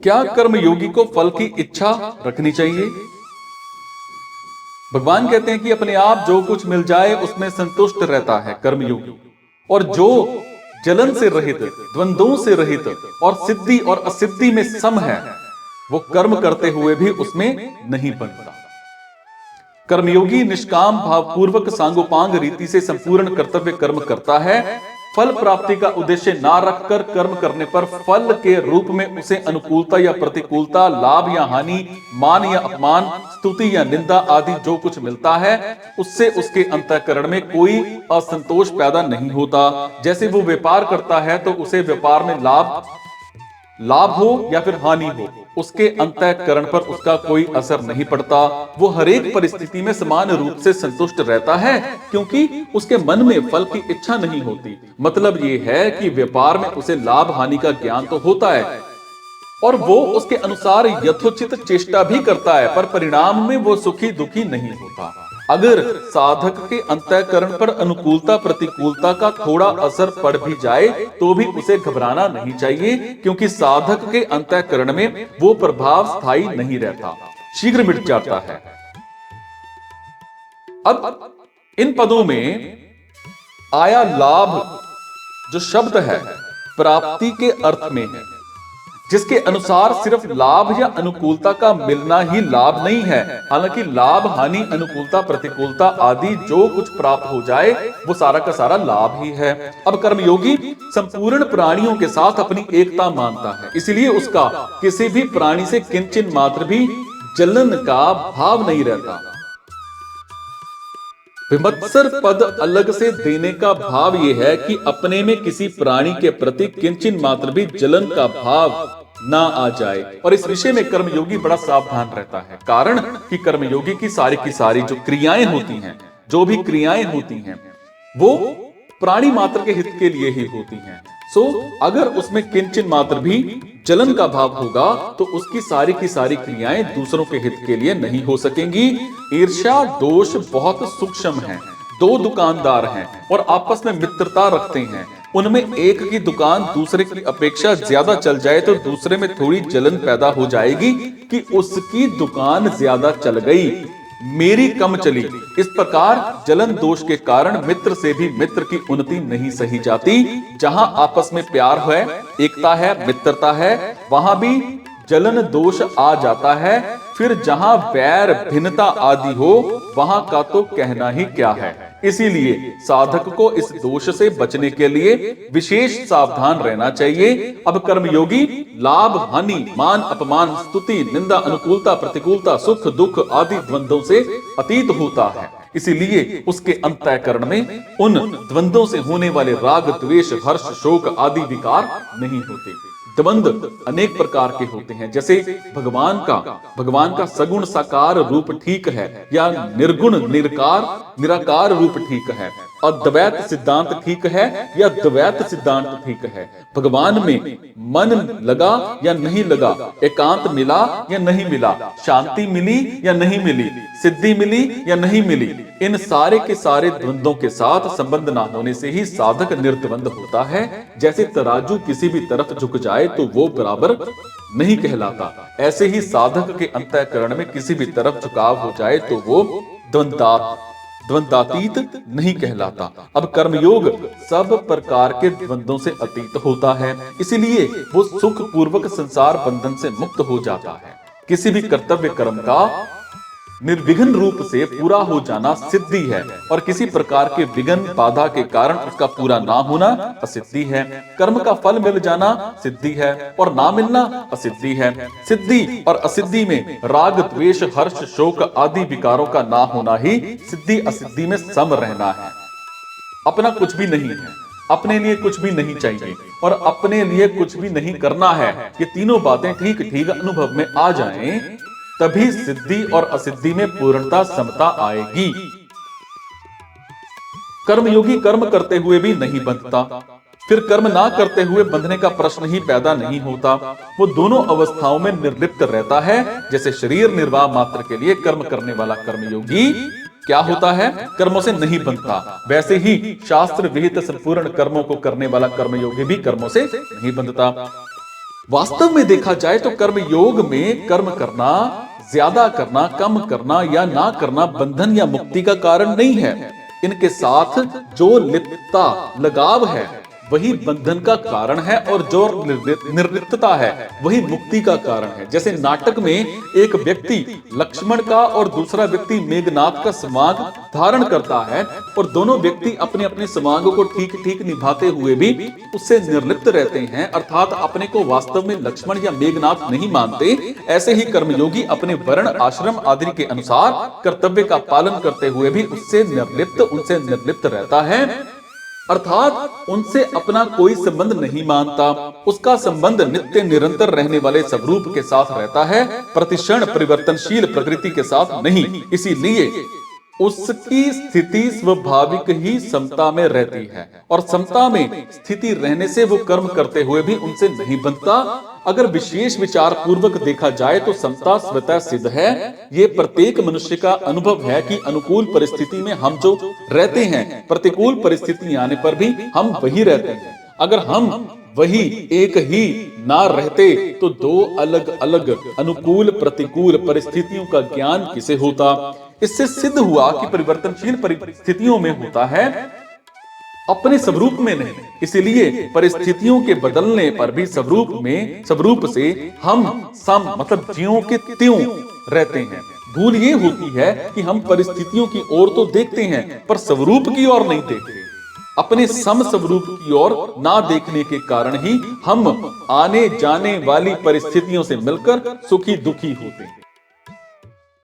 क्या कर्मयोगी को फल की इच्छा रखनी चाहिए? भगवान कहते हैं कि अपने आप जो कुछ मिल जाए उसमें संतुष्ट रहता है कर्मयोगी, और जो जलन से रहित, द्वंद्वों से रहित और सिद्धि और असिद्धि में सम है, वो कर्म करते हुए भी उसमें नहीं बनता। कर्मयोगी निष्काम भावपूर्वक सांगोपांग रीति से संपूर्ण कर्तव्य कर्म करता है। फल प्राप्ति का उद्देश्य ना रखकर कर्म करने पर फल के रूप में उसे अनुकूलता या प्रतिकूलता, लाभ या हानि, मान या अपमान, स्तुति या निंदा आदि जो कुछ मिलता है, उससे उसके अंतःकरण में कोई असंतोष पैदा नहीं होता। जैसे वो व्यापार करता है तो उसे व्यापार में लाभ हो या फिर हानि हो, उसके अंतःकरण पर उसका कोई असर नहीं पड़ता। वो हर एक परिस्थिति में समान रूप से संतुष्ट रहता है, क्योंकि उसके मन में फल की इच्छा नहीं होती। मतलब ये है कि व्यापार में उसे लाभ हानि का ज्ञान तो होता है और वो उसके अनुसार यथोचित चेष्टा भी करता है, पर परिणाम में वो सुखी दुखी नहीं होता। अगर साधक के अंतःकरण पर अनुकूलता प्रतिकूलता का थोड़ा असर पड़ भी जाए तो भी उसे घबराना नहीं चाहिए, क्योंकि साधक के अंतःकरण में वो प्रभाव स्थायी नहीं रहता, शीघ्र मिट जाता है। अब इन पदों में आया लाभ जो शब्द है प्राप्ति के अर्थ में है, जिसके अनुसार सिर्फ लाभ या अनुकूलता का मिलना ही लाभ नहीं है। हालांकि लाभ हानि अनुकूलता प्रतिकूलता आदि जो कुछ प्राप्त हो जाए वो सारा का सारा लाभ ही है। अब कर्मयोगी संपूर्ण प्राणियों के साथ अपनी एकता मानता है, इसलिए उसका किसी भी प्राणी से किंचित मात्र भी जलन का भाव नहीं रहता। विमत्सर पद अलग से देने का भाव यह है कि अपने में किसी प्राणी के प्रति किंचित मात्र भी जलन का भाव ना आ जाए, और इस विषय में कर्मयोगी बड़ा सावधान रहता है। कारण कि कर्मयोगी की सारी जो क्रियाएं होती हैं, जो भी क्रियाएं होती हैं, वो प्राणी मात्र के हित के लिए ही होती हैं। अगर उसमें किंचित मात्र भी जलन का भाव होगा तो उसकी सारी की सारी क्रियाएं दूसरों के हित के लिए नहीं हो सकेंगी। ईर्ष्या दोष बहुत सूक्ष्म है। दो दुकानदार हैं और आपस में मित्रता रखते हैं, उनमें एक की दुकान दूसरे की अपेक्षा ज्यादा चल जाए तो दूसरे में थोड़ी जलन पैदा हो जाएगी कि उसकी दुकान ज्यादा चल गई, मेरी कम चली। इस प्रकार जलन दोष के कारण मित्र से भी मित्र की उन्नति नहीं सही जाती। जहां आपस में प्यार है, एकता है, मित्रता है, वहां भी जलन दोष आ जाता है। फिर जहां वैर भिन्नता आदि हो वहां का तो कहना ही क्या है। इसीलिए साधक को इस दोष से बचने के लिए विशेष सावधान रहना चाहिए। अब कर्मयोगी लाभ हानि, मान अपमान, स्तुति निंदा, अनुकूलता प्रतिकूलता, सुख दुख आदि द्वंद्वों से अतीत होता है, इसीलिए उसके अंतःकरण में उन द्वंद्वों से होने वाले राग द्वेष हर्ष शोक आदि विकार नहीं होते। द्वंद्व अनेक प्रकार के होते हैं, जैसे भगवान का सगुण साकार रूप ठीक है या निर्गुण निराकार रूप ठीक है, अद्वैत सिद्धांत ठीक है या द्वैत सिद्धांत ठीक है, भगवान में मन लगा या नहीं लगा, एकांत मिला या नहीं मिला, शांति मिली या नहीं मिली, सिद्धि मिली या नहीं मिली, इन सारे के सारे द्वंद्वों के साथ संबंध ना होने से ही साधक निर्द्वंद होता है। जैसे तराजू किसी भी तरफ झुक जाए तो वो बराबर नहीं कहलाता, ऐसे ही साधक के अंतःकरण में किसी भी तरफ झुकाव हो जाए तो वो द्वंद्वातीत नहीं कहलाता। अब कर्मयोग सब प्रकार के द्वंद्वों से अतीत होता है, इसलिए वो सुख पूर्वक संसार बंधन से मुक्त हो जाता है। किसी भी कर्तव्य कर्म का निर्विघ्न रूप से पूरा हो जाना सिद्धि है, और किसी प्रकार के विघ्न बाधा के कारण उसका पूरा ना होना असिद्धि है। कर्म का फल मिल जाना सिद्धि है और ना मिलना असिद्धि है। सिद्धि और असिद्धि में राग द्वेष हर्ष शोक आदि विकारों का ना होना ही सिद्धि असिद्धि में सम रहना है। अपना कुछ भी नहीं है, अपने लिए कुछ भी नहीं चाहिए और अपने लिए कुछ भी नहीं करना है। ये तीनों बातें ठीक ठीक अनुभव में आ जाएं, तभी सिद्धि और असिद्धि में पूर्णता समता आएगी। कर्मयोगी कर्म करते हुए भी नहीं बंधता, फिर कर्म ना करते हुए बंधने का प्रश्न ही पैदा नहीं होता। वो दोनों अवस्थाओं में निर्लिप्त रहता है। जैसे शरीर निर्वाह मात्र के लिए कर्म करने वाला कर्मयोगी क्या होता है, कर्मों से नहीं बंधता, वैसे ही शास्त्र विहित संपूर्ण कर्मों को करने वाला कर्मयोगी भी कर्मों से नहीं बंधता। वास्तव में देखा जाए तो कर्म योग में कर्म करना, ज्यादा करना, कम करना या ना करना बंधन या मुक्ति का कारण नहीं है। इनके साथ जो लिप्तता, लगाव है वही बंधन का कारण है और जो निर्लिप्तता है वही मुक्ति का कारण है। जैसे नाटक में एक व्यक्ति लक्ष्मण का और दूसरा व्यक्ति मेघनाद का समाग धारण करता है और दोनों व्यक्ति अपने अपने समाग को ठीक ठीक निभाते हुए भी उससे निर्लिप्त रहते हैं, अर्थात अपने को वास्तव में लक्ष्मण या मेघनाद नहीं मानते। ऐसे ही कर्मयोगी अपने वर्ण, आश्रम आदि के अनुसार कर्तव्य का पालन करते हुए भी उनसे निर्लिप्त रहता है, अर्थात उनसे अपना कोई संबंध नहीं मानता। उसका संबंध नित्य निरंतर रहने वाले स्वरूप के साथ रहता है, प्रतिक्षण परिवर्तनशील प्रकृति के साथ नहीं। इसीलिए उसकी स्थिति स्वाभाविक ही समता में रहती है और समता में स्थिति रहने से वो कर्म करते हुए भी उनसे नहीं बंधता। अगर विशेष विचार पूर्वक देखा जाए तो समता स्वतः सिद्ध है। ये प्रत्येक मनुष्य का अनुभव है कि अनुकूल परिस्थिति में हम जो रहते हैं, प्रतिकूल परिस्थिति आने पर भी हम वही रहते हैं। अगर हम वही एक ही ना रहते तो दो अलग अलग अनुकूल प्रतिकूल परिस्थितियों का ज्ञान किसे होता। इससे सिद्ध हुआ कि परिवर्तनशील परिस्थितियों में होता है, अपने स्वरूप में नहीं। इसलिए परिस्थितियों के बदलने पर भी स्वरूप से हम सम मतलब ज्यों के त्यों रहते हैं। भूल ये होती है कि हम परिस्थितियों की ओर तो देखते हैं पर स्वरूप की ओर नहीं देखते। अपने सम स्वरूप की ओर ना देखने के कारण ही हम आने जाने वाली परिस्थितियों से मिलकर सुखी दुखी होते हैं।